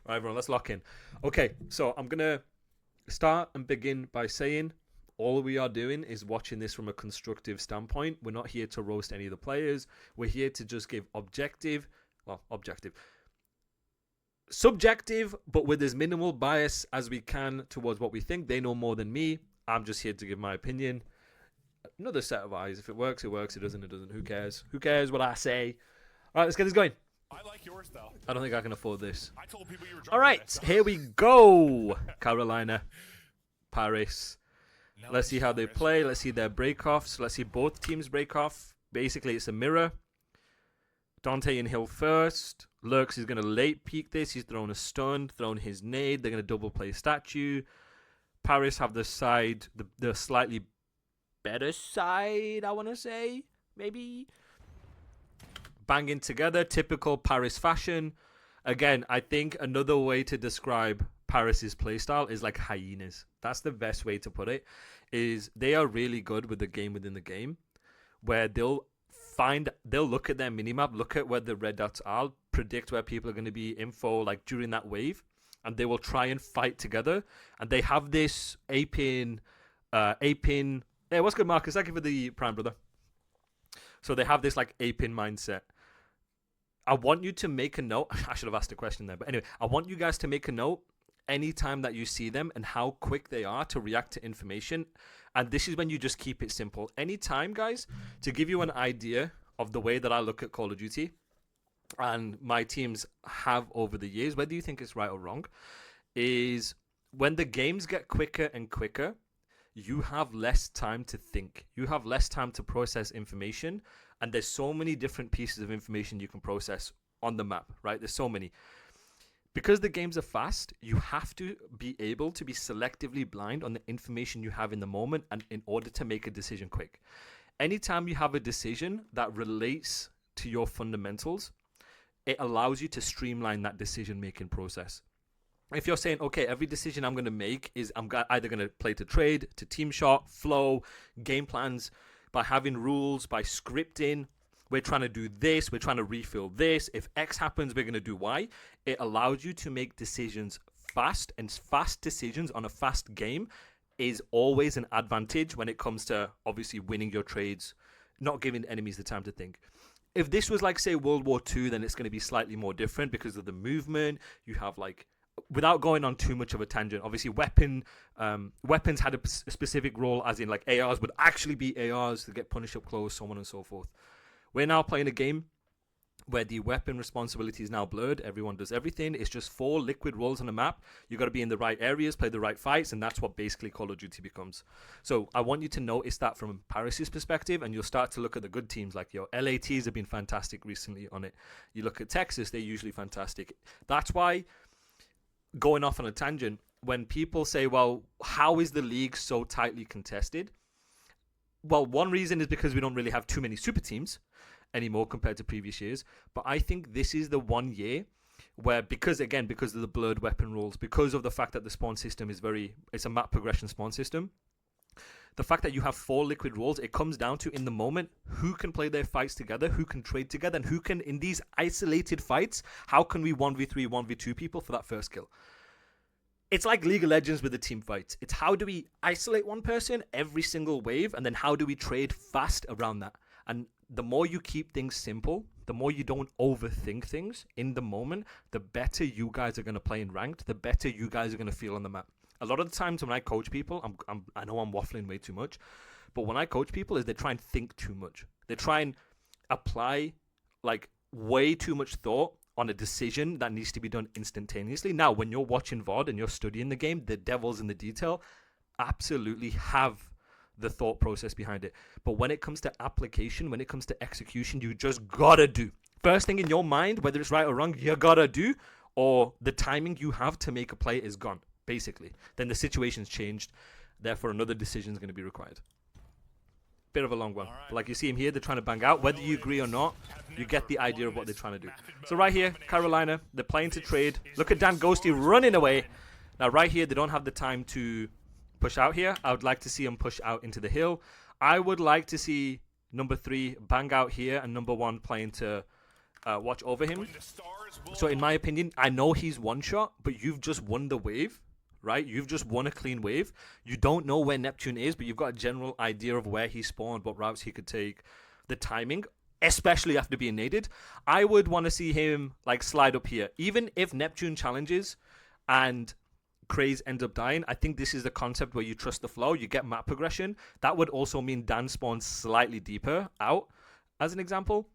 Right, everyone, let's lock in. Okay, so I'm going to start and begin by saying all we are doing is watching this from a constructive standpoint. We're not here to roast any of the players. We're here to just give subjective, but with as minimal bias as we can towards what we think. They know more than me. I'm just here to give my opinion. Another set of eyes. If it works, it works. It doesn't, it doesn't. Who cares? Who cares what I say? All right, let's get this going. I like yours, though. I don't think I can afford this. I told people you were drunk. All right, here we go. Carolina, Paris. Let's see how they play. Let's see their break-offs. Let's see both teams break off. Basically, it's a mirror. Dante and Hill first. Lurks is going to late peek this. He's thrown a stun, thrown his nade. They're going to double play statue. Paris have the side, the slightly better side, I want to say. Maybe. Banging together. Typical Paris fashion. Again, I think another way to describe Paris's playstyle is like hyenas. That's the best way to put it. Is they are really good with the game within the game, where they'll look at their minimap, look at where the red dots are, predict where people are going to be info like during that wave, and they will try and fight together. And they have this A-pin. Hey, what's good, Marcus? Thank you for the prime, brother. So they have this like A-pin mindset. I want you to make a note. I should have asked a question there. But anyway, I want you guys to make a note anytime that you see them and how quick they are to react to information. And this is when you just keep it simple. Anytime, guys, to give you an idea of the way that I look at Call of Duty and my teams have over the years, whether you think it's right or wrong, is when the games get quicker and quicker, you have less time to think. You have less time to process information. And there's so many different pieces of information you can process on the map, right? There's so many. Because the games are fast, you have to be able to be selectively blind on the information you have in the moment and in order to make a decision quick. Anytime you have a decision that relates to your fundamentals, it allows you to streamline that decision-making process. If you're saying, okay, every decision I'm going to make is I'm either going to play to trade, to team shot, flow, game plans, by having rules, by scripting, we're trying to do this, we're trying to refill this. If X happens, we're going to do Y. It allows you to make decisions fast, and fast decisions on a fast game is always an advantage when it comes to obviously winning your trades, not giving enemies the time to think. If this was like, say, World War II, then it's going to be slightly more different because of the movement. You have like, without going on too much of a tangent, obviously weapons had a specific role, as in like ARs would actually be ARs to get punished up close, so on and so forth. We're now playing a game where the weapon responsibility is now blurred. Everyone does everything. It's just 4 liquid roles on the map. You got to be in the right areas, play the right fights, and that's what basically Call of Duty becomes. So I want you to notice that from Paris's perspective, and you'll start to look at the good teams. Like your LATs have been fantastic recently on it. You look at Texas, they're usually fantastic. That's why, going off on a tangent, when people say, well, how is the league so tightly contested? Well, one reason is because we don't really have too many super teams anymore compared to previous years. But I think this is the one year where, because of the blurred weapon rules, because of the fact that the spawn system is it's a map progression spawn system, the fact that you have 4 liquid roles, it comes down to, in the moment, who can play their fights together, who can trade together, and who can, in these isolated fights, how can we 1v3, 1v2 people for that first kill? It's like League of Legends with the team fights. It's how do we isolate one person every single wave, and then how do we trade fast around that? And the more you keep things simple, the more you don't overthink things in the moment, the better you guys are going to play in ranked, the better you guys are going to feel on the map. A lot of the times when I coach people, I know I'm waffling way too much, but when I coach people is they try and think too much. They try and apply like way too much thought on a decision that needs to be done instantaneously. Now, when you're watching VOD and you're studying the game, the devil's in the detail. Absolutely have the thought process behind it. But when it comes to application, when it comes to execution, you just gotta do. First thing in your mind, whether it's right or wrong, you gotta do, or the timing you have to make a play is gone, basically. Then the situation's changed. Therefore, another decision is going to be required. Bit of a long one. But like you see him here, they're trying to bang out. Whether you agree or not, you get the idea of what they're trying to do. So right here, Carolina, they're playing to trade. Look at Dan Ghosty running away. Now right here, they don't have the time to push out here. I would like to see them push out into the hill. I would like to see number 3 bang out here and number 1 playing to watch over him. So in my opinion, I know he's one shot, but you've just won the wave, right? You've just won a clean wave. You don't know where Neptune is, but you've got a general idea of where he spawned, what routes he could take, the timing, especially after being naded. I would want to see him like slide up here. Even if Neptune challenges and Craze ends up dying, I think this is the concept where you trust the flow, you get map progression. That would also mean Dan spawns slightly deeper out, as an example.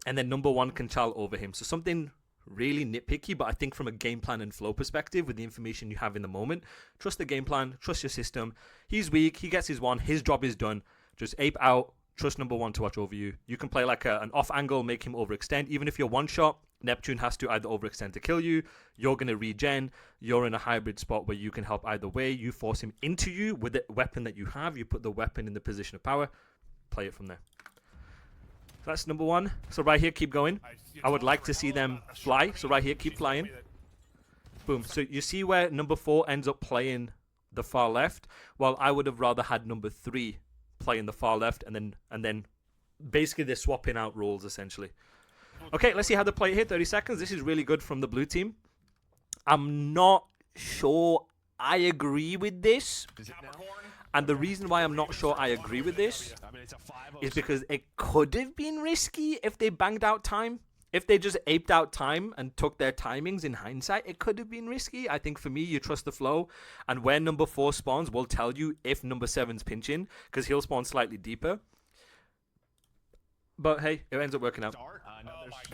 And then number one can chal over him. So something really nitpicky, but I think from a game plan and flow perspective, with the information you have in the moment, trust the game plan, trust your system. He's weak, he gets his one, his job is done. Just ape out, trust number one to watch over you. You can play like an off angle, make him overextend. Even if you're one shot, Neptune has to either overextend to kill you, you're going to regen, you're in a hybrid spot where you can help either way. You force him into you with the weapon that you have, you put the weapon in the position of power, play it from there. So that's number one. So right here, keep going. I would like to see them fly. So right here, keep flying. Boom. So you see where number 4 ends up playing the far left, while I would have rather had number 3 playing the far left, and then basically they're swapping out roles essentially. Okay, let's see how they play here. 30 seconds. This is really good from the blue team. I'm not sure I agree with this. And the reason why I'm not sure I agree with this is because it could have been risky if they banged out time. If they just aped out time and took their timings in hindsight, it could have been risky. I think for me, you trust the flow. And where number 4 spawns will tell you if number 7's pinching, because he'll spawn slightly deeper. But hey, it ends up working out.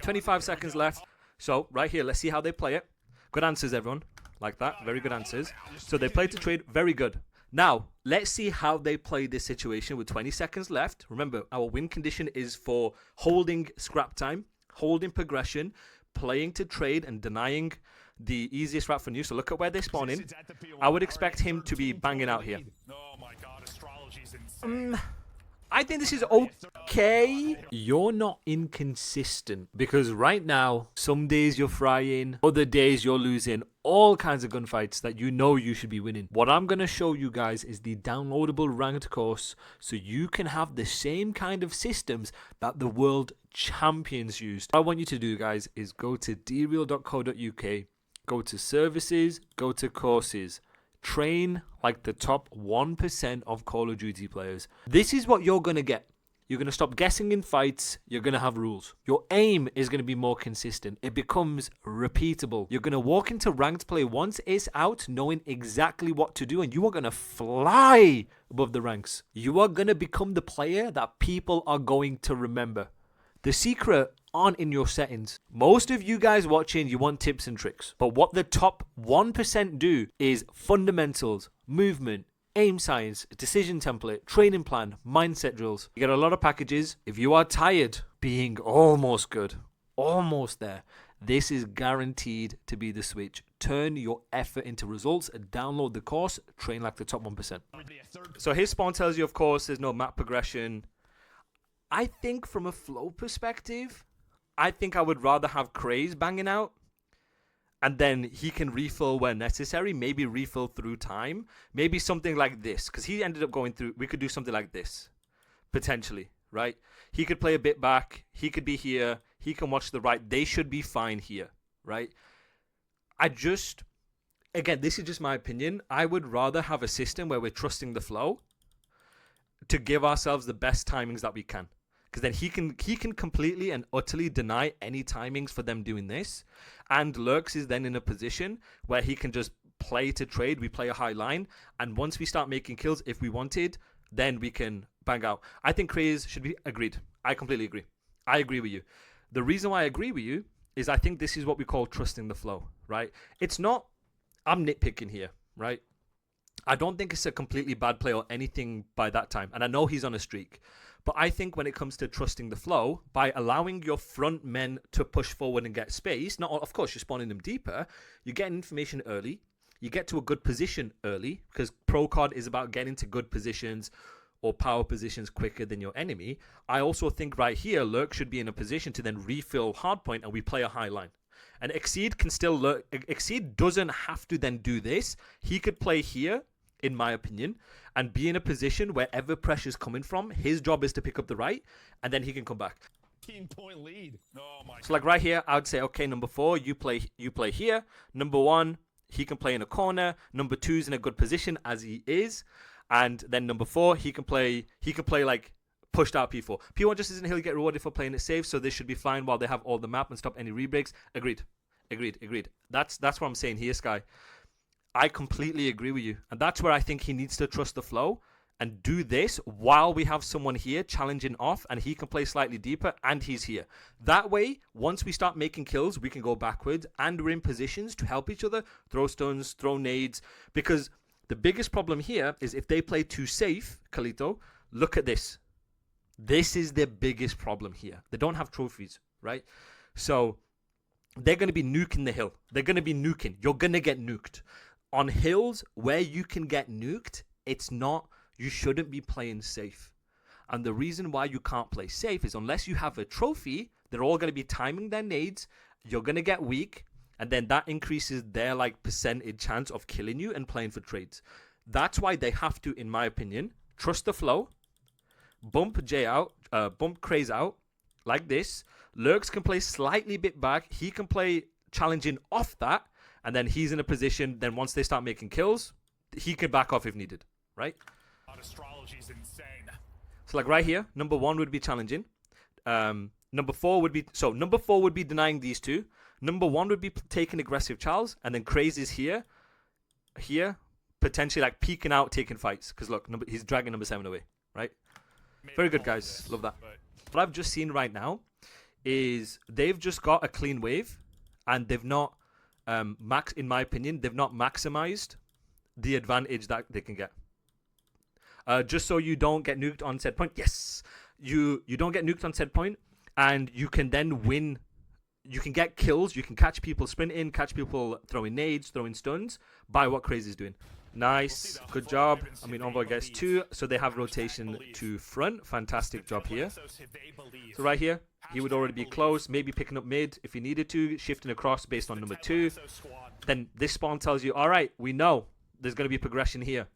25 seconds left. So right here, let's see how they play it. Good answers, everyone. Like that. Very good answers. So they played to trade. Very good. Now, let's see how they play this situation with 20 seconds left. Remember, our win condition is for holding scrap time, holding progression, playing to trade, and denying the easiest route for new. So look at where they spawn in. I would expect him to be banging out here. I think this is okay. You're not inconsistent, because right now, some days you're frying, other days you're losing all kinds of gunfights that you know you should be winning. What I'm going to show you guys is the downloadable ranked course, so you can have the same kind of systems that the world champions used. What I want you to do, guys, is go to DREAL.co.uk, go to services, go to courses. Train like the top 1% of Call of Duty players. This is what you're going to get. You're going to stop guessing in fights. You're going to have rules. Your aim is going to be more consistent. It becomes repeatable. You're going to walk into ranked play once it's out, knowing exactly what to do, and you are going to fly above the ranks. You are going to become the player that people are going to remember. The secret aren't in your settings. Most of you guys watching, you want tips and tricks. But what the top 1% do is fundamentals, movement, aim science, decision template, training plan, mindset drills. You get a lot of packages. If you are tired being almost good, almost there, this is guaranteed to be the switch. Turn your effort into results, download the course, train like the top 1%. So his spawn tells you, of course, there's no map progression. I think from a flow perspective, I think I would rather have Craze banging out, and then he can refill where necessary, maybe refill through time, maybe something like this, because he ended up going through, we could do something like this, potentially, right? He could play a bit back, he could be here, he can watch the right, they should be fine here, right? Again, this is just my opinion, I would rather have a system where we're trusting the flow to give ourselves the best timings that we can. Because then he can completely and utterly deny any timings for them doing this. And Lurks is then in a position where he can just play to trade. We play a high line. And once we start making kills, if we wanted, then we can bang out. I think Craze should be agreed. I completely agree. I agree with you. The reason why I agree with you is I think this is what we call trusting the flow, right? It's not, I'm nitpicking here, right? I don't think it's a completely bad play or anything by that time. And I know he's on a streak. But I think when it comes to trusting the flow, by allowing your front men to push forward and get space, not of course you're spawning them deeper, you get information early, you get to a good position early, because Pro COD is about getting to good positions or power positions quicker than your enemy. I also think right here, Lurk should be in a position to then refill hardpoint and we play a high line. And Exceed can still lurk. Exceed doesn't have to then do this. He could play here, in my opinion, and be in a position wherever pressure's coming from, his job is to pick up the right, and then he can come back. 15-point lead. Oh my So like right here, I would say, okay, number 4, you play here. Number 1, he can play in a corner. Number 2's in a good position as he is, and then number 4, he can play like pushed out P4. P1 just isn't, he'll get rewarded for playing it safe, so this should be fine while they have all the map and stop any rebreaks. Agreed. That's what I'm saying here, Sky. I completely agree with you, and that's where I think he needs to trust the flow and do this while we have someone here challenging off, and he can play slightly deeper, and he's here. That way, once we start making kills, we can go backwards, and we're in positions to help each other, throw stuns, throw nades, because the biggest problem here is if they play too safe, Kalito, look at this. This is their biggest problem here. They don't have trophies, right? So they're going to be nuking the hill. They're going to be nuking. You're going to get nuked. On hills where you can get nuked, you shouldn't be playing safe. And the reason why you can't play safe is unless you have a trophy, they're all going to be timing their nades. You're going to get weak. And then that increases their percentage chance of killing you and playing for trades. That's why they have to, in my opinion, trust the flow. Bump J out, bump Craze out like this. Lurks can play slightly bit back. He can play challenging off that. And then he's in a position, then once they start making kills, he can back off if needed, right? Astrology's insane. So like right here, number 1 would be challenging. Number 4 would be denying these two. Number 1 would be taking aggressive Charles, and then Craze is here, potentially peeking out, taking fights. Because look, he's dragging number 7 away, right? Very good, guys. Love that. What I've just seen right now is they've just got a clean wave, and they've not in my opinion, they've not maximized the advantage that they can get. Just so you don't get nuked on said point. Yes, you don't get nuked on said point, and you can then win. You can get kills. You can catch people sprinting, catch people throwing nades, throwing stuns by what Craze is doing. Nice, good job. I mean, Envoy gets 2, so they have rotation to front. Fantastic job here. So right here, he would already be close, maybe picking up mid if he needed to, shifting across based on number 2. Then this spawn tells you, all right, we know there's going to be progression here.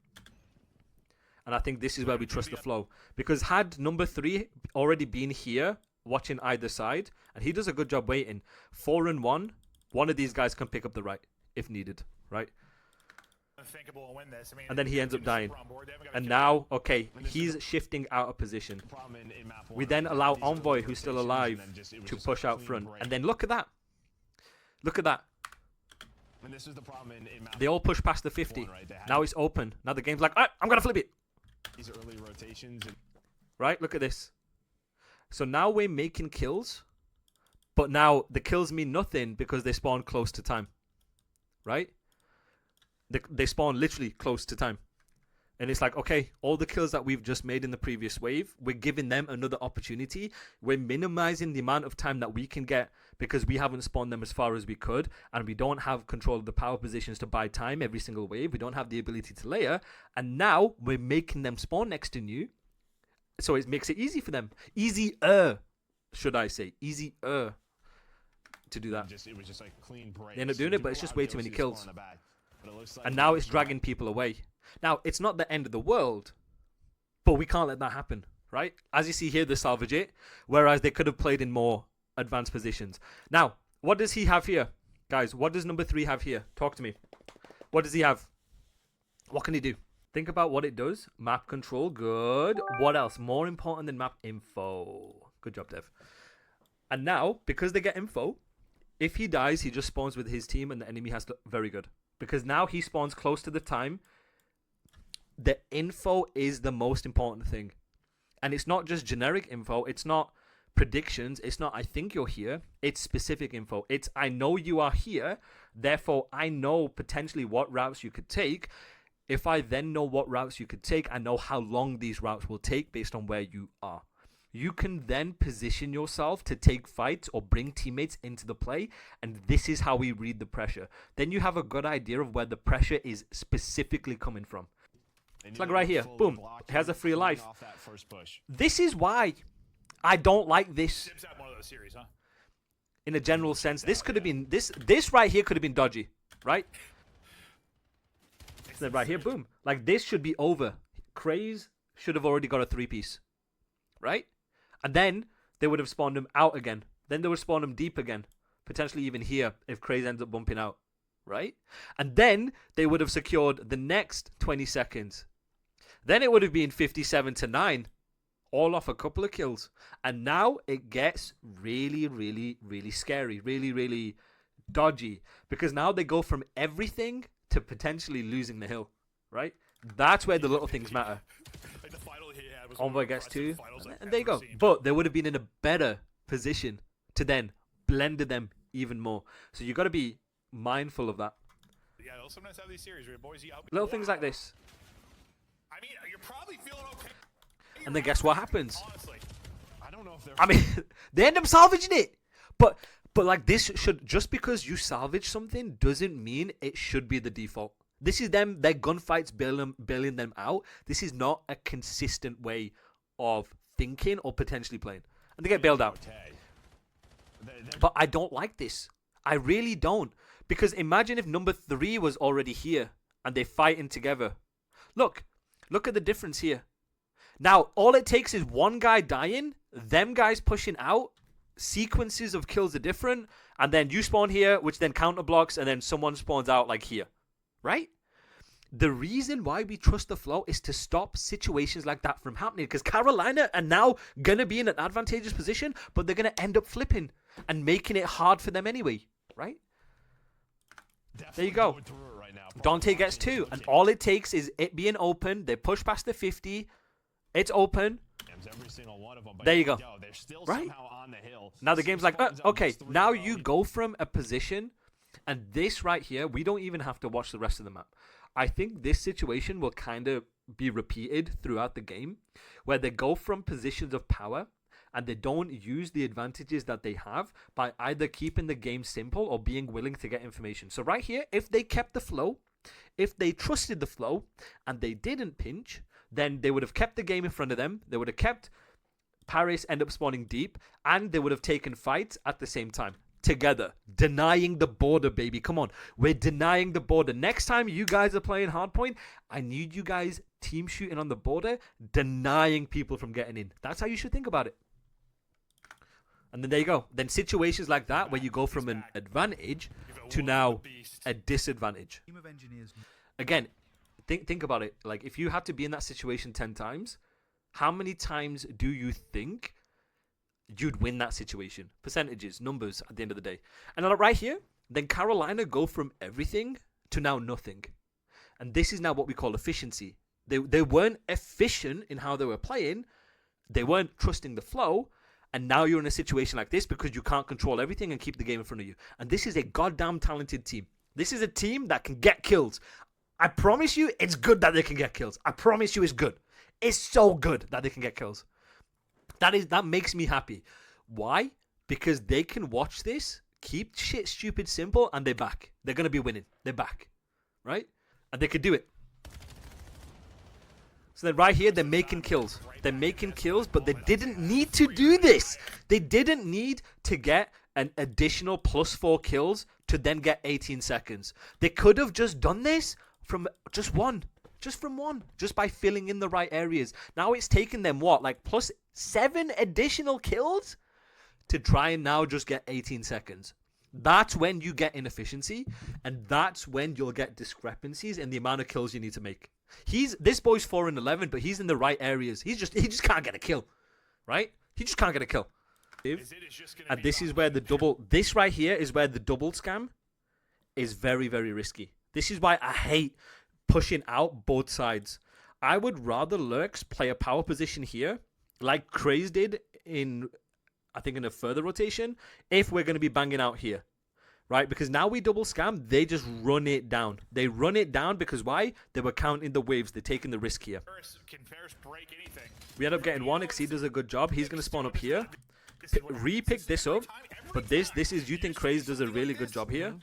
And I think this is where we trust the flow. Because had number 3 already been here, watching either side, and he does a good job waiting, 4 and 1, one of these guys can pick up the right if needed, right? And then he ends up dying. And now, okay, he's shifting out of position. We then allow Envoy, who's still alive, to push out front. And then look at that. Look at that. They all push past the 50. Now it's open. Now the game's like, all right, I'm going to flip it. Right? Look at this. So now we're making kills. But now the kills mean nothing because they spawn close to time. Right? They spawn literally close to time. And it's like, okay, all the kills that we've just made in the previous wave, we're giving them another opportunity. We're minimizing the amount of time that we can get because we haven't spawned them as far as we could. And we don't have control of the power positions to buy time every single wave. We don't have the ability to layer. And now we're making them spawn next to you. So it makes it easy for them. Easier, should I say. Easier to do that. It was just like clean break. They end up doing it, but it's just way too many kills. And now it's dragging people away. Now, it's not the end of the world, but we can't let that happen, right? As you see here, they salvage it, whereas they could have played in more advanced positions. Now, what does he have here? Guys, what does number 3 have here? Talk to me. What does he have? What can he do? Think about what it does. Map control, good. What else? More important than map info. Good job, Dev. And now, because they get info, if he dies, he just spawns with his team and the enemy has to... Very good. Because now he spawns close to the time. The info is the most important thing. And it's not just generic info. It's not predictions. It's not, I think you're here. It's specific info. It's, I know you are here. Therefore, I know potentially what routes you could take. If I then know what routes you could take, I know how long these routes will take based on where you are. You can then position yourself to take fights or bring teammates into the play. And this is how we read the pressure. Then you have a good idea of where the pressure is specifically coming from. It's like right here. Boom. It has a free life. This is why I don't like this. In a general sense, this could have been... This right here could have been dodgy. Right? So right here, boom. Like this should be over. Craze should have already got a 3-piece. Right? And then they would have spawned him out again. Then they would spawn him deep again. Potentially even here if Craze ends up bumping out. Right? And then they would have secured the next 20 seconds. Then it would have been 57-9. All off a couple of kills. And now it gets really, really, really scary. Really, really dodgy. Because now they go from everything to potentially losing the hill. Right? That's where the little things matter. Envoy gets 2. And there you go. But they would have been in a better position to then blended them even more. So you got to be mindful of that. Yeah, they'll sometimes have these series where boys, little things like this. I mean, you're probably feeling okay. And then guess what happens? Honestly, I don't know if they're. I mean, they end up salvaging it. But like this should, just because you salvage something doesn't mean it should be the default. This is them, their gunfights bailing them out. This is not a consistent way of thinking or potentially playing. And they get bailed out. But I don't like this. I really don't. Because imagine if number 3 was already here and they're fighting together. Look at the difference here. Now, all it takes is one guy dying, them guys pushing out, sequences of kills are different, and then you spawn here, which then counter blocks, and then someone spawns out like here. Right? The reason why we trust the flow is to stop situations like that from happening. Because Carolina are now going to be in an advantageous position, but they're going to end up flipping and making it hard for them anyway. Right? There you go. Dante gets 2. And all it takes is it being open. They push past the 50. It's open. There you go. Right? Now the game's like, okay, now you go from a position. And this right here, we don't even have to watch the rest of the map. I think this situation will kind of be repeated throughout the game, where they go from positions of power and they don't use the advantages that they have by either keeping the game simple or being willing to get information. So right here, if they kept the flow, if they trusted the flow and they didn't pinch, then they would have kept the game in front of them. They would have kept Paris end up spawning deep, and they would have taken fights at the same time. Together, denying the border, baby. Come on, we're denying the border. Next time you guys are playing hardpoint, I need you guys team shooting on the border, denying people from getting in. That's how you should think about it. And then there you go. Then situations like that where you go from an advantage to now a disadvantage. Again, think about it. Like, if you had to be in that situation 10 times, how many times do you think you'd win that situation? Percentages, numbers at the end of the day. And right here, then Carolina go from everything to now nothing. And this is now what we call efficiency. They weren't efficient in how they were playing. They weren't trusting the flow. And now you're in a situation like this because you can't control everything and keep the game in front of you. And this is a goddamn talented team. This is a team that can get kills. I promise you, it's good that they can get kills. I promise you it's good. It's so good that they can get kills. That makes me happy. Why? Because they can watch this, keep shit stupid simple, and they're back. They're going to be winning. They're back. Right? And they could do it. So then right here, they're making kills. They're making kills, but they didn't need to do this. They didn't need to get an additional +4 kills to then get 18 seconds. They could have just done this from just one. Just from one. Just by filling in the right areas. Now it's taken them, what? Like +7 additional kills to try and now just get 18 seconds. That's when you get inefficiency, and that's when you'll get discrepancies in the amount of kills you need to make. This boy's 4-11, but he's in the right areas. He just can't get a kill, right? He just can't get a kill. And this is where this right here is where the double scam is very, very risky. This is why I hate pushing out both sides. I would rather Lurks play a power position here, like Craze did in a further rotation, if we're going to be banging out here. Right? Because now we double scam, they just run it down. They run it down because why? They were counting the waves. They're taking the risk here. We end up getting one. Exceed does a good job. He's going to spawn up here. Re-pick this up. But this is, you think Craze does a really good job here.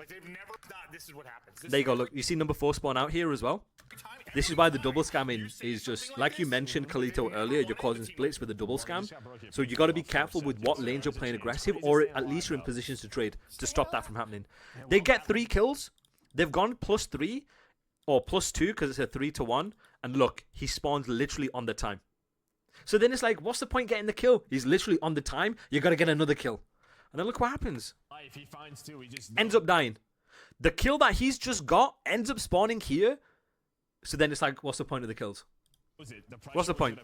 There you go. Look, you see number 4 spawn out here as well. This is why the double scamming is just, like you mentioned, Kalito, earlier, you're causing splits with the double scam. So you got to be careful with what lanes you're playing aggressive, or at least you're in positions to trade to stop that from happening. They get 3 kills. They've gone +3 or +2 because it's a 3-to-1. And look, he spawns literally on the time. So then it's like, what's the point getting the kill? He's literally on the time. You got to get another kill. And then look what happens. If he finds two, he just Ends up dying. The kill that he's just got ends up spawning here. So then it's like, what's the point of the kills? What's the point?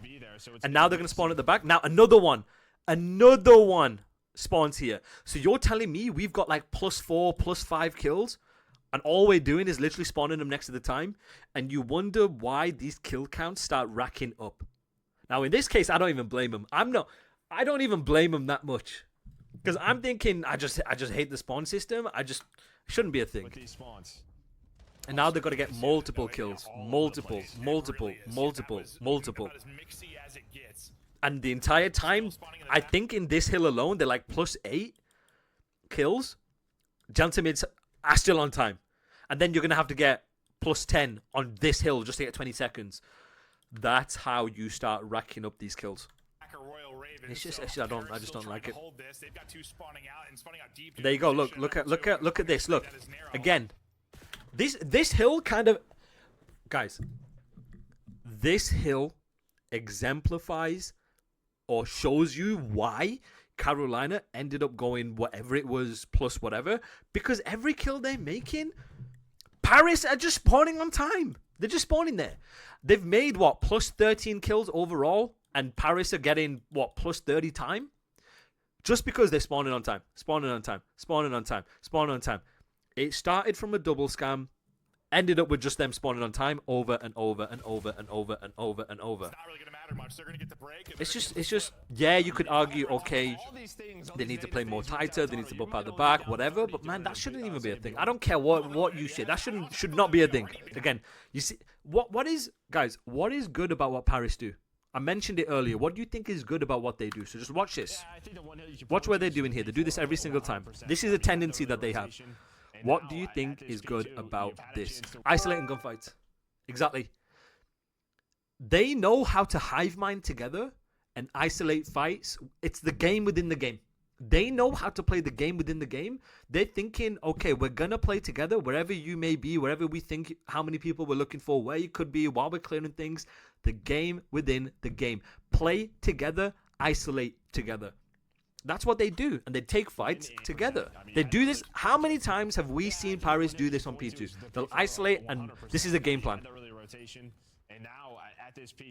And now they're going to spawn at the back. Now another one. Another one spawns here. So you're telling me we've got like +4, +5 kills? And all we're doing is literally spawning them next to the time? And you wonder why these kill counts start racking up. Now in this case, I don't even blame him. I don't even blame him that much. Because I'm thinking, I just hate the spawn system. Shouldn't be a thing. And now they've got to get multiple kills. Multiple. And the entire time, I think in this hill alone, they're like +8 kills. Gentlemates are still on time. And then you're going to have to get +10 on this hill just to get 20 seconds. That's how you start racking up these kills. It's just I just don't like it. There you go. Look at this. Look again. This hill kind of, guys. This hill exemplifies or shows you why Carolina ended up going whatever it was plus whatever, because every kill they're making, Paris are just spawning on time. They're just spawning there. They've made what, +13 kills overall, and Paris are getting what, +30 time, just because they're spawning on time. It started from a double scam, ended up with just them spawning on time over and over and over and over and over and over. It's not really going to matter much. They're going to get the break. It's just, yeah, you could argue, okay, they need to play more tighter, they need to bump out the back, whatever, but man, that shouldn't even be a thing. I don't care what you say. That should not be a thing. Again, you see, what is good about what Paris do? I mentioned it earlier. What do you think is good about what they do? So just watch this. Watch what they're doing here. They do this every single time. This is a tendency that they have. What do you think is good about this? Isolating gunfights. Exactly. They know how to hive mind together and isolate fights. It's the game within the game. They know how to play the game within the game. They're thinking, okay, we're going to play together wherever you may be, wherever we think, how many people we're looking for, where you could be, while we're clearing things. The game within the game. Play together, isolate together. That's what they do, and they take fights together. They do this. How many times have we seen Paris do this on P2? They'll isolate, and this is a game plan.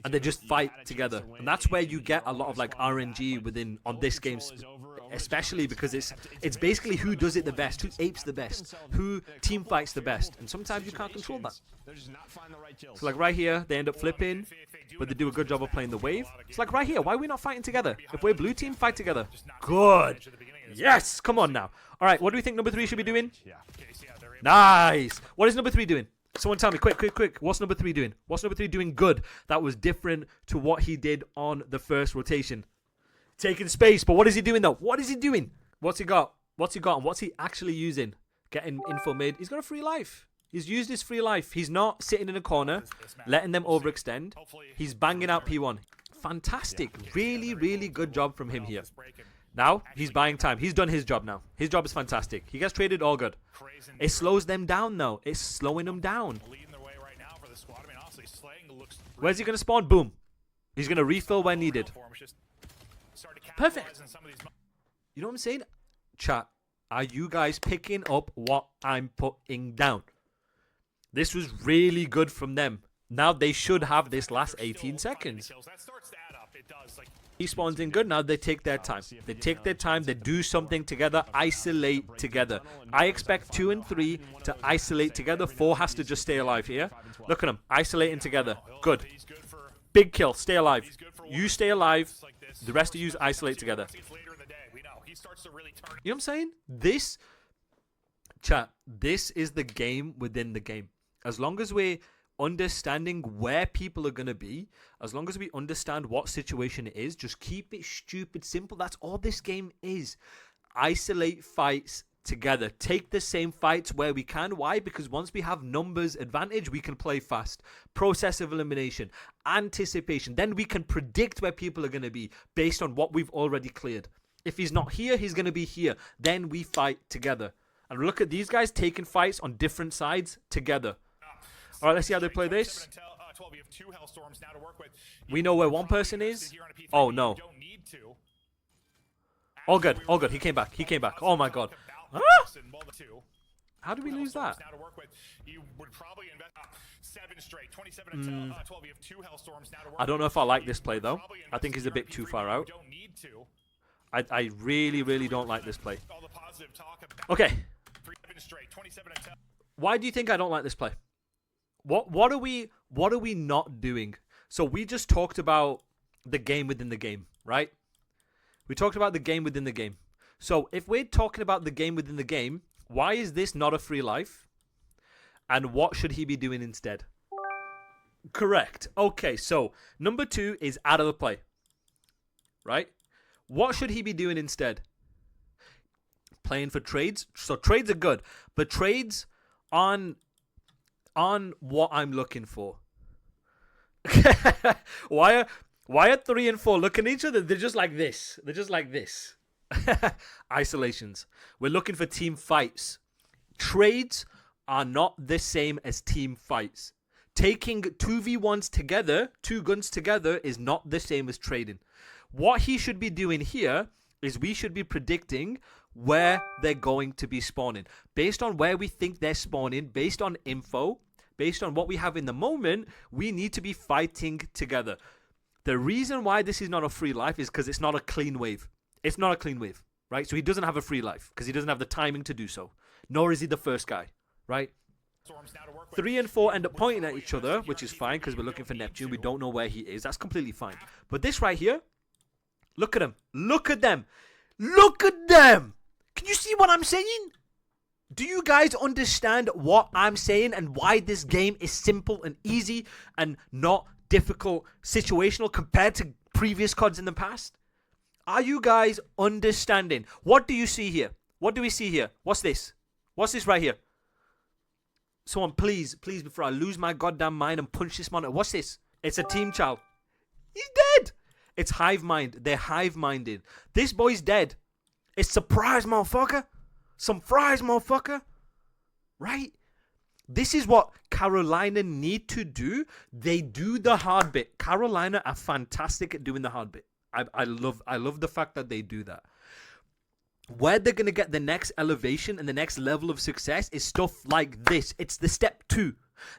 And they just fight together. And that's where you get a lot of like RNG within on this game, especially because it's basically who does it the best, who apes the best, who team fights the best. And sometimes you can't control that. So like right here, they end up flipping, but they do a good job of playing the wave. It's like right here, why are we not fighting together? If we're blue team, fight together. Good. Yes, come on now. All right, what do we think number 3 should be doing? Nice. What is number 3 doing? Someone tell me, quick. What's number 3 doing? What's number 3 doing good that was different to what he did on the first rotation? Taking space, but what is he doing though? What is he doing? What's he got? And what's he actually using? Getting info mid. He's got a free life. He's used his free life. He's not sitting in a corner, letting them overextend. He's banging out P1. Fantastic. Really, really good job from him here. Now, he's buying time. He's done his job now. His job is fantastic. He gets traded, all good. It slows them down, though. It's slowing them down. Where's he going to spawn? Boom. He's going to refill where needed. Perfect. You know what I'm saying? Chat, are you guys picking up what I'm putting down? This was really good from them. Now they should have this last 18 seconds. He spawns in good. Now they take their time. They take their time. They do something together. Isolate together. I expect 2 and 3 to isolate together. 4 has to just stay alive here. Look at them. Isolating together. Good. Big kill. Stay alive. You stay alive. The rest of you isolate together. You know what I'm saying? This, chat, this is the game within the game. As long as we're understanding where people are going to be, as long as we understand what situation it is, just keep it stupid simple. That's all this game is. Isolate fights together. Take the same fights where we can. Why? Because once we have numbers advantage, we can play fast. Process of elimination, anticipation. Then we can predict where people are going to be based on what we've already cleared. If he's not here, he's going to be here. Then we fight together. And look at these guys taking fights on different sides together. All right, let's see how they play this. 12, you have 2 Hellstorms now to work with. We know where one person is. Oh, no. You don't need to. All good. All good. He came back. He came back. Oh, my God. Ah! How did we lose that? Now to work with. You would probably invest 7 straight, 27 and 12. You have 2 Hellstorms now to work. I don't know if I like this play, though. I think he's a bit too far out. You don't need to. I really, really don't like this play. All the positive talk about Okay. 7 straight, 27 and 12. Why do you think I don't like this play? What are we not doing? So we just talked about the game within the game, right? We talked about the game within the game. So if we're talking about the game within the game, why is this not a free life? And what should he be doing instead? Correct. Okay, so number 2 is out of the play. Right? What should he be doing instead? Playing for trades. So trades are good, but trades on what I'm looking for. Why are 3 and 4 looking at each other? They're just like this. They're just like this. Isolations. We're looking for team fights. Trades are not the same as team fights. Taking 2v1s together, 2 guns together, is not the same as trading. What he should be doing here is we should be predicting where they're going to be spawning. Based on where we think they're spawning, based on info, based on what we have in the moment, we need to be fighting together. The reason why this is not a free life is because it's not a clean wave. It's not a clean wave, right? So he doesn't have a free life because he doesn't have the timing to do so. Nor is he the first guy, right? 3 and 4 end up pointing at each other, which is fine because we're looking for Neptune. We don't know where he is. That's completely fine. But this right here, look at him. Look at them. Look at them. Can you see what I'm saying? Do you guys understand what I'm saying and why this game is simple and easy and not difficult situational compared to previous CODs in the past? Are you guys understanding? What do you see here? What do we see here? What's this? What's this right here? Someone please, before I lose my goddamn mind and punch this monitor. What's this? It's a team child. He's dead. It's hive mind. They're hive minded. This boy's dead. It's surprise, motherfucker. Some fries, motherfucker. Right? This is what Carolina need to do. They do the hard bit. Carolina are fantastic at doing the hard bit. I love the fact that they do that. Where they're going to get the next elevation and the next level of success is stuff like this. It's the step 2.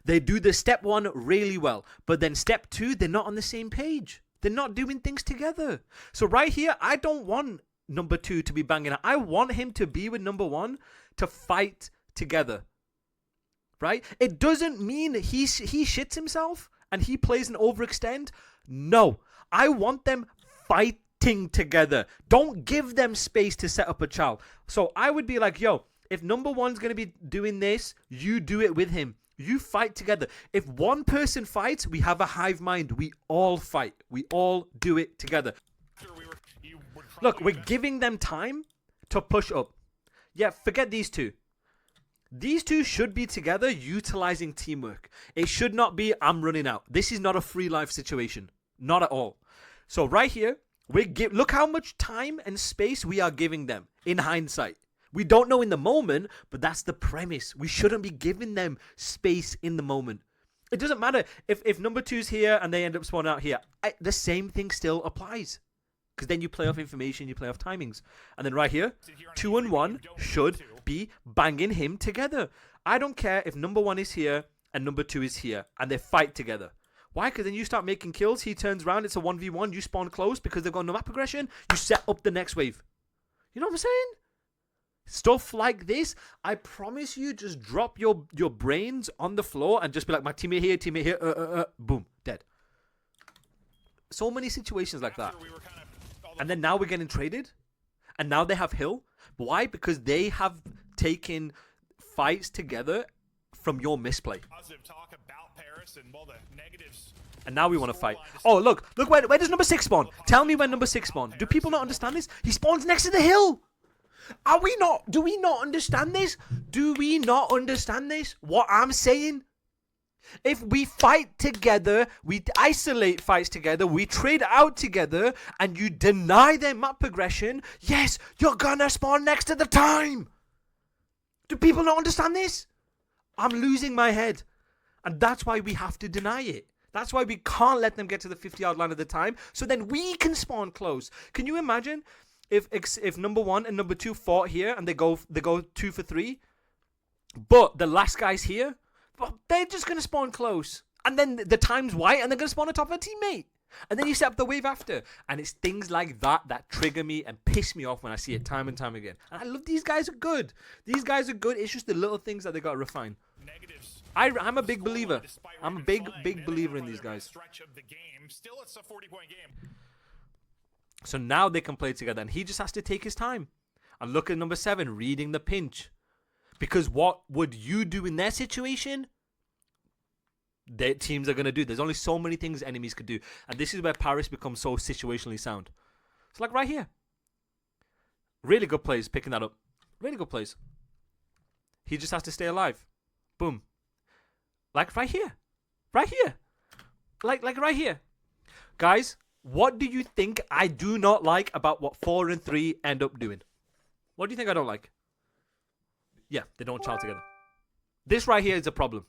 They do the step 1 really well. But then step 2, they're not on the same page. They're not doing things together. So right here, I don't want number 2 to be banging out. I want him to be with number 1 to fight together. Right? It doesn't mean he shits himself and he plays an overextend. No. I want them fighting together. Don't give them space to set up a chow. So I would be like, yo, if number 1's going to be doing this, you do it with him. You fight together. If one person fights, we have a hive mind. We all fight. We all do it together. Look, we're giving them time to push up. Yeah, forget these 2. These 2 should be together utilizing teamwork. It should not be, I'm running out. This is not a free life situation. Not at all. So right here, look how much time and space we are giving them in hindsight. We don't know in the moment, but that's the premise. We shouldn't be giving them space in the moment. It doesn't matter if number 2's here and they end up spawning out here. The same thing still applies. Because then you play off information, you play off timings. And then right here, 2 and 1 should be banging him together. I don't care if number 1 is here and number 2 is here and they fight together. Why? Because then you start making kills. He turns around. It's a 1v1. You spawn close because they've got no map progression. You set up the next wave. You know what I'm saying? Stuff like this. I promise you, just drop your brains on the floor and just be like, my teammate here, boom, dead. So many situations like that. And then now we're getting traded. And now they have Hill. Why? Because they have taken fights together from your misplay. And now we want to fight. Oh, look, where does number 6 spawn? Tell me when number 6 spawn. Do people not understand this? He spawns next to the hill. Do we not understand this? Do we not understand this? What I'm saying? If we fight together, we isolate fights together, we trade out together, and you deny their map progression, yes, you're gonna spawn next to the time. Do people not understand this? I'm losing my head. And that's why we have to deny it. That's why we can't let them get to the 50-yard line at the time, so then we can spawn close. Can you imagine if number 1 and number 2 fought here and they go 2 for 3, but the last guy's here? Well, they're just going to spawn close. And then the time's white and they're going to spawn on top of a teammate. And then you set up the wave after. And it's things like that trigger me and piss me off when I see it time and time again. And I love these guys are good. These guys are good. It's just the little things that they got to refine. I'm a big believer. I'm a big believer in these guys. Still, it's a 40-point game. So now they can play together. And he just has to take his time. And look at number 7, reading the pinch. Because what would you do in their situation? Their teams are going to do. There's only so many things enemies could do. And this is where Paris becomes so situationally sound. It's like right here. Really good plays picking that up. Really good plays. He just has to stay alive. Boom. Like right here. Right here. Like right here. Guys, what do you think I do not like about what 4 and 3 end up doing? What do you think I don't like? Yeah, they don't child together. This right here is a problem.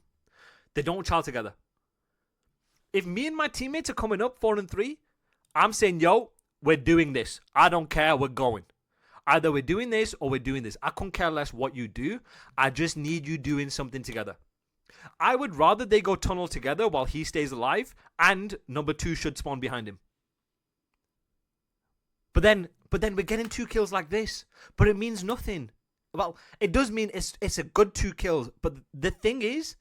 They don't child together. If me and my teammates are coming up 4 and 3, I'm saying, yo, we're doing this. I don't care. We're going. Either we're doing this or we're doing this. I couldn't care less what you do. I just need you doing something together. I would rather they go tunnel together while he stays alive and number 2 should spawn behind him. But then we're getting 2 kills like this. But it means nothing. Well, it does mean it's a good 2 kills. But the thing is,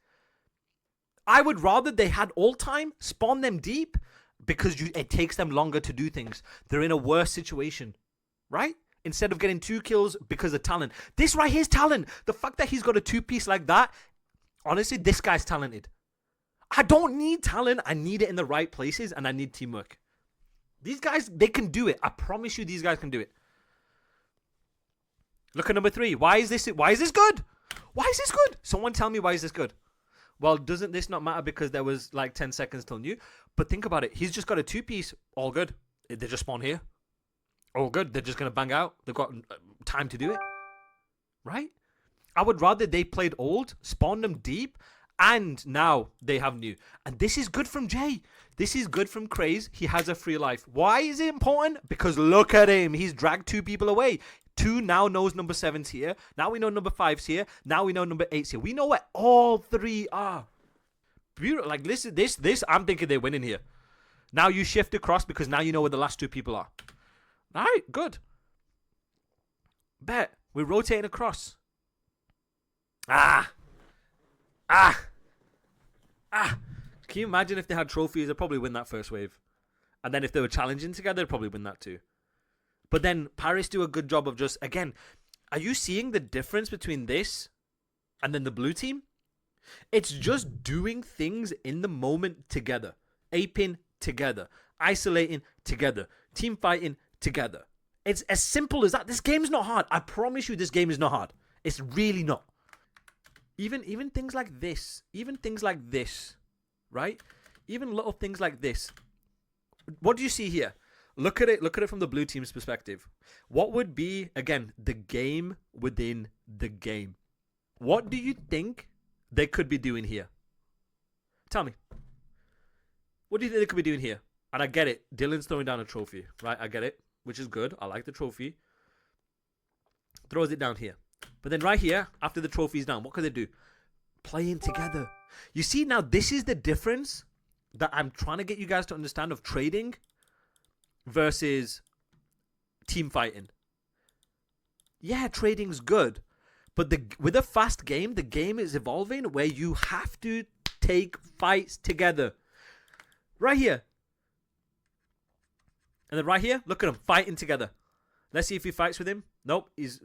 I would rather they had all time, spawn them deep, because it takes them longer to do things. They're in a worse situation, right? Instead of getting 2 kills because of talent. This right here is talent. The fact that he's got a 2-piece like that, honestly, this guy's talented. I don't need talent. I need it in the right places, and I need teamwork. These guys, they can do it. I promise you these guys can do it. Look at number 3. Why is this good? Why is this good? Someone tell me why is this good? Well, doesn't this not matter because there was like 10 seconds till new? But think about it. He's just got a 2-piece. All good. They just spawn here. All good. They're just going to bang out. They've got time to do it. Right? I would rather they played old, spawned them deep, and now they have new. And this is good from Jay. This is good from Craze. He has a free life. Why is it important? Because look at him. He's dragged 2 people away. 2 now knows number 7's here. Now we know number 5's here. Now we know number 8's here. We know where all 3 are. Beautiful. Like this, I'm thinking they're winning here. Now you shift across because now you know where the last 2 people are. All right, good. Bet. We're rotating across. Can you imagine if they had trophies? They'd probably win that first wave. And then if they were challenging together, they'd probably win that too. But then Paris do a good job of just, again, are you seeing the difference between this and then the blue team? It's just doing things in the moment together. Aping together. Isolating together. Team fighting together. It's as simple as that. This game's not hard. I promise you this game is not hard. It's really not. Even things like this. Even things like this. Right? Even little things like this. What do you see here? Look at it from the blue team's perspective. What would be, again, the game within the game? What do you think they could be doing here? Tell me. What do you think they could be doing here? And I get it. Dylan's throwing down a trophy, right? I get it, which is good. I like the trophy. Throws it down here. But then right here, after the trophy's down, what could they do? Playing together. You see, now this is the difference that I'm trying to get you guys to understand of trading versus team fighting. Yeah, trading's good. But with a fast game, the game is evolving where you have to take fights together. Right here. And then right here, look at him fighting together. Let's see if he fights with him. Nope, he's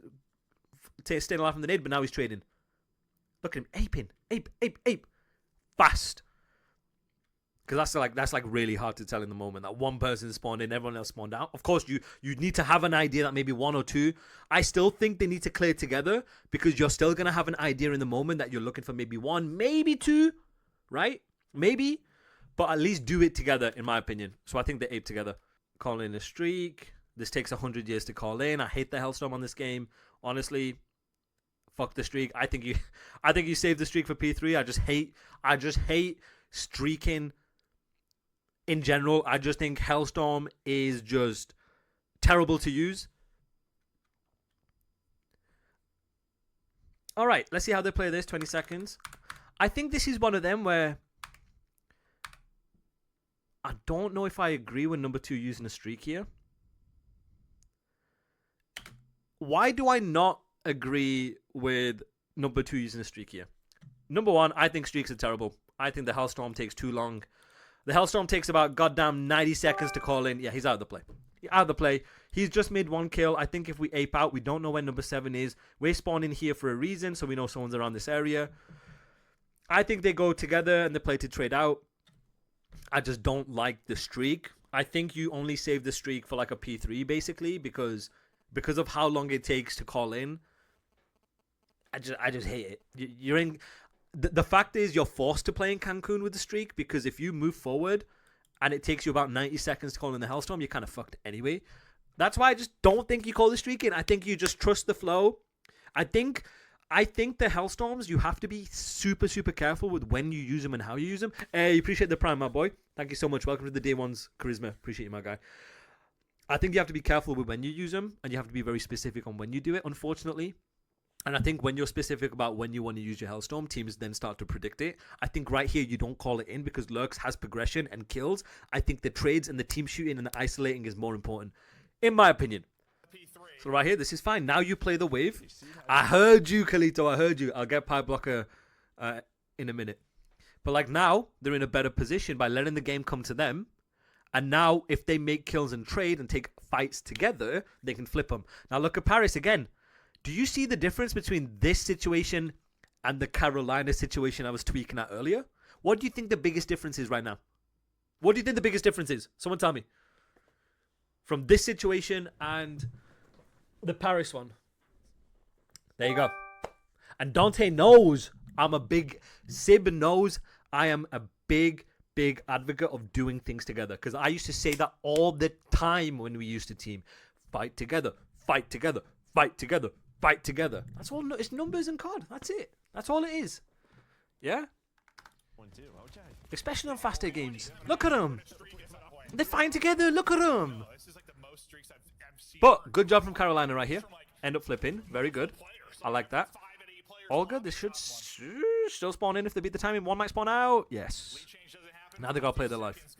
staying alive from the nade, but now he's trading. Look at him, aping. Ape. Fast. Because that's like really hard to tell in the moment that one person spawned in, everyone else spawned out. Of course, you need to have an idea that maybe 1 or 2. I still think they need to clear together because you're still gonna have an idea in the moment that you're looking for maybe 1, maybe 2, right? Maybe, but at least do it together, in my opinion. So I think they ape together. Calling in a streak. This takes 100 years to call in. I hate the Hellstorm on this game. Honestly, fuck the streak. I think you saved the streak for P3. I just hate streaking in general, I just think Hellstorm is just terrible to use. All right, let's see how they play this. 20 seconds. I think this is one of them where I don't know if I agree with number 2 using a streak here. Why do I not agree with number 2 using a streak here? Number 1, I think streaks are terrible. I think the Hellstorm takes too long. The Hellstorm takes about goddamn 90 seconds to call in. Yeah, he's out of the play. Out of the play. He's just made 1 kill. I think if we ape out, we don't know where number 7 is. We're spawning here for a reason, so we know someone's around this area. I think they go together and they play to trade out. I just don't like the streak. I think you only save the streak for like a P3 basically because of how long it takes to call in. I just hate it. You're in. The fact is you're forced to play in Cancun with the streak because if you move forward and it takes you about 90 seconds to call in the Hellstorm, you're kind of fucked anyway. That's why I just don't think you call the streak in. I think you just trust the flow. I think the Hellstorms, you have to be super, super careful with when you use them and how you use them. Hey, appreciate the prime, my boy. Thank you so much. Welcome to the Day One's Charisma. Appreciate you, my guy. I think you have to be careful with when you use them, and you have to be very specific on when you do it, unfortunately. And I think when you're specific about when you want to use your Hellstorm, teams then start to predict it. I think right here you don't call it in because Lurks has progression and kills. I think the trades and the team shooting and the isolating is more important, in my opinion. So right here, this is fine. Now you play the wave. I heard you, Kalito. I heard you. I'll get Pipe Blocker in a minute. But like now, they're in a better position by letting the game come to them. And now if they make kills and trade and take fights together, they can flip them. Now look at Paris again. Do you see the difference between this situation and the Carolina situation I was tweaking at earlier? What do you think the biggest difference is right now? What do you think the biggest difference is? Someone tell me. From this situation and the Paris one. There you go. And Dante knows I'm a big... Sib knows I am a big advocate of doing things together. Because I used to say that all the time when we used to team. Fight together. Fight together. Fight together. Fight together. That's all. It's numbers and COD. That's it. That's all it is. Yeah? Especially on faster games. Look at them. They're fighting together. Look at them. But good job from Carolina right here. End up flipping. Very good. I like that. All good. This should still spawn in if they beat the timing. One might spawn out. Yes. Now they got to play their life.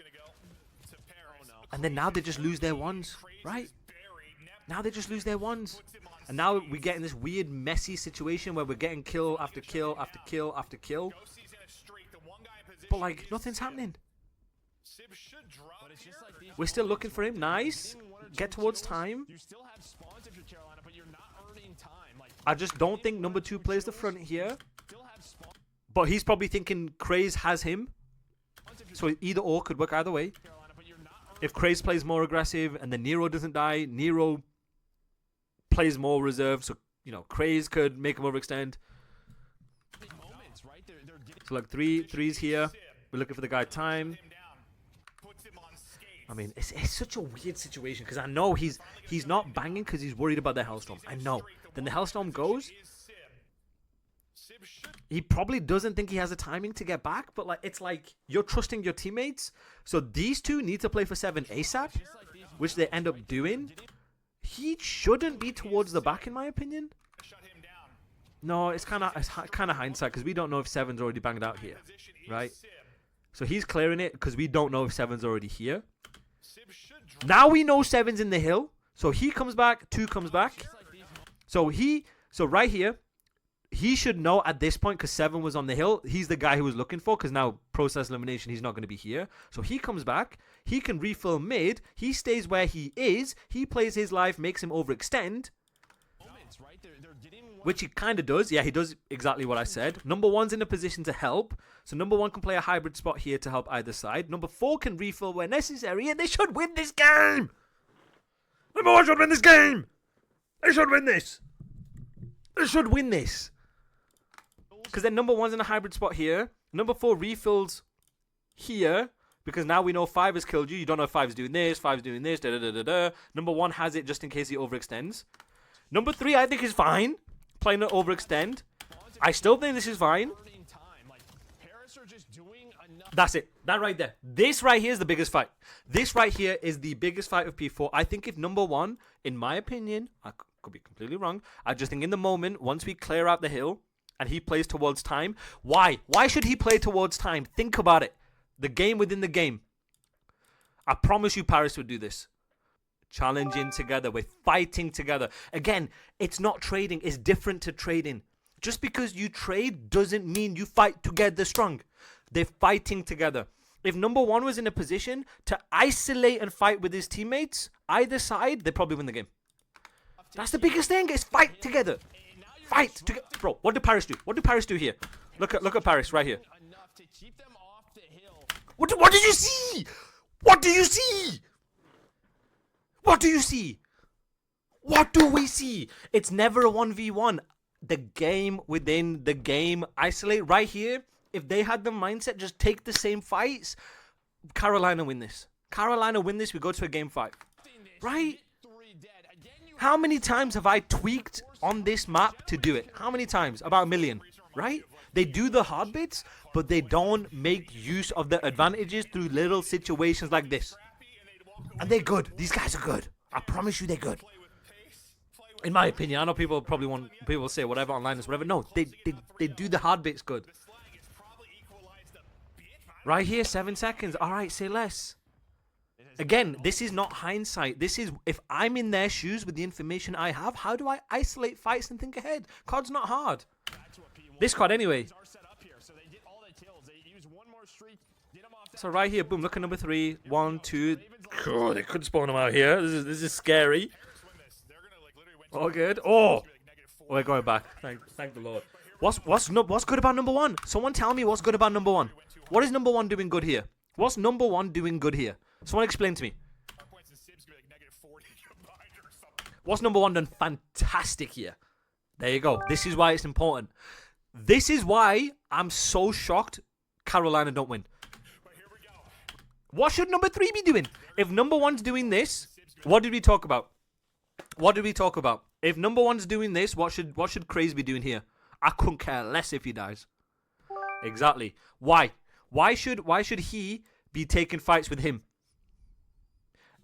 And then now they just lose their ones. Right? Now they just lose their ones. And now we get in this weird, messy situation where we're getting kill after kill after kill after kill. But, like, nothing's happening. We're still looking for him. Nice. Get towards time. I just don't think number 2 plays the front here. But he's probably thinking Craze has him. So either or could work either way. If Craze plays more aggressive and then Nero doesn't die, Nero plays more reserve, so you know Craze could make him overextend. So like threes here. We're looking for the guy time. I mean, it's such a weird situation because I know he's not banging because he's worried about the Hellstorm. I know. Then the Hellstorm goes. He probably doesn't think he has the timing to get back, but like it's like you're trusting your teammates. So these two need to play for 7 ASAP, which they end up doing. He shouldn't be towards the back, in my opinion. No, it's kind of hindsight because we don't know if 7's already banged out here, right? So he's clearing it because we don't know if 7's already here. Now we know 7's in the hill, so he comes back, 2 comes back. So right here, he should know at this point because 7 was on the hill. He's the guy who was looking for because now process elimination, he's not going to be here. So he comes back. He can refill mid. He stays where he is. He plays his life, makes him overextend. Which he kind of does. Yeah, he does exactly what I said. Number 1's in a position to help. So number 1 can play a hybrid spot here to help either side. Number 4 can refill where necessary. And they should win this game. Number 1 should win this game. They should win this. They should win this. Because then number 1's in a hybrid spot here. Number 4 refills here. Because now we know 5 has killed you. You don't know if 5's doing this, 5's doing this, da-da-da-da-da. Number 1 has it just in case he overextends. Number 3 I think is fine. Playing an overextend. I still think this is fine. That's it. That right there. This right here is the biggest fight. This right here is the biggest fight of P4. I think if number one, in my opinion, I could be completely wrong. I just think in the moment, once we clear out the hill and he plays towards time, why? Why should he play towards time? Think about it. The game within the game. I promise you Paris would do this. Challenging together. We're fighting together. Again, it's not trading. It's different to trading. Just because you trade doesn't mean you fight together strong. They're fighting together. If number one was in a position to isolate and fight with his teammates, either side, they probably win the game. That's the biggest thing, is fight together. Fight together. Bro, what did Paris do? What did Paris do here? Look at Paris right here. What did you see? What do you see? What do you see? What do we see? It's never a 1v1. The game within the game. Isolate right here. If they had the mindset, just take the same fights, Carolina win this. Carolina win this, we go to a game 5. Right? How many times have I tweaked on this map to do it? How many times? About 1 million. Right? They do the hard bits, but they don't make use of the advantages through little situations like this. And they're good. These guys are good. I promise you they're good. In my opinion, I know people probably want, people say whatever online is whatever. No, they do the hard bits good. Right here, 7 seconds. All right, say less. Again, this is not hindsight. This is, if I'm in their shoes with the information I have, how do I isolate fights and think ahead? COD's not hard. This COD anyway. So right here, boom, look at number 3. 1, 2. Oh, they could spawn them out here. This is scary. Oh, good. Oh, we're going back. Thank the Lord. What's good about number 1? Someone tell me what's good about number 1. What is number 1 doing good here? What's number 1 doing good here? Someone explain to me. What's number 1 done fantastic here? There you go. This is why it's important. This is why I'm so shocked Carolina don't win. What should number 3 be doing? If number 1's doing this, what did we talk about? What did we talk about? If number 1's doing this, what should Craze be doing here? I couldn't care less if he dies. Exactly. Why? Why should he be taking fights with him?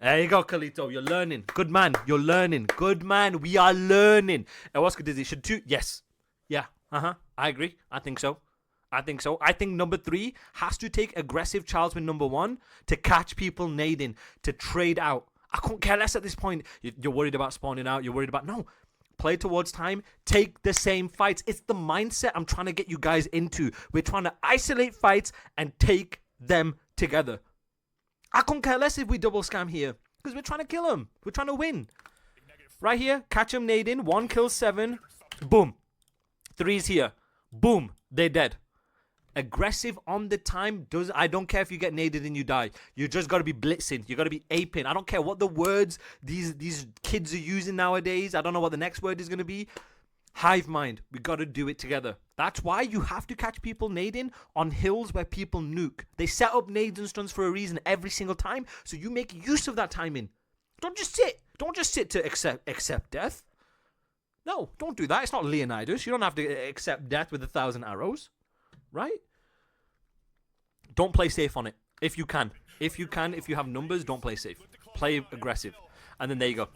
There you go, Kalito. You're learning. Good man. You're learning. Good man. We are learning. And what's good is he should 2? Yes. Yeah. I agree. I think so. I think number 3 has to take aggressive charge with number 1 to catch people nading, to trade out. I couldn't care less at this point. You're worried about spawning out. You're worried about... No. Play towards time. Take the same fights. It's the mindset I'm trying to get you guys into. We're trying to isolate fights and take them together. I couldn't care less if we double scam here, because we're trying to kill them. We're trying to win. Right here, catch them nading. 1 kill 7. Boom. 3's here. Boom. They're dead. Aggressive on the time. I don't care if you get naded and you die. You just got to be blitzing. You got to be aping. I don't care what the words these kids are using nowadays. I don't know what the next word is going to be. Hive mind. We got to do it together. That's why you have to catch people nading on hills where people nuke. They set up nades and stuns for a reason every single time, so you make use of that timing. Don't just sit. Don't just sit to accept death. No, don't do that. It's not Leonidas. You don't have to accept death with 1,000 arrows. Right? Don't play safe on it. If you can. If you have numbers, don't play safe. Play aggressive. And then there you go.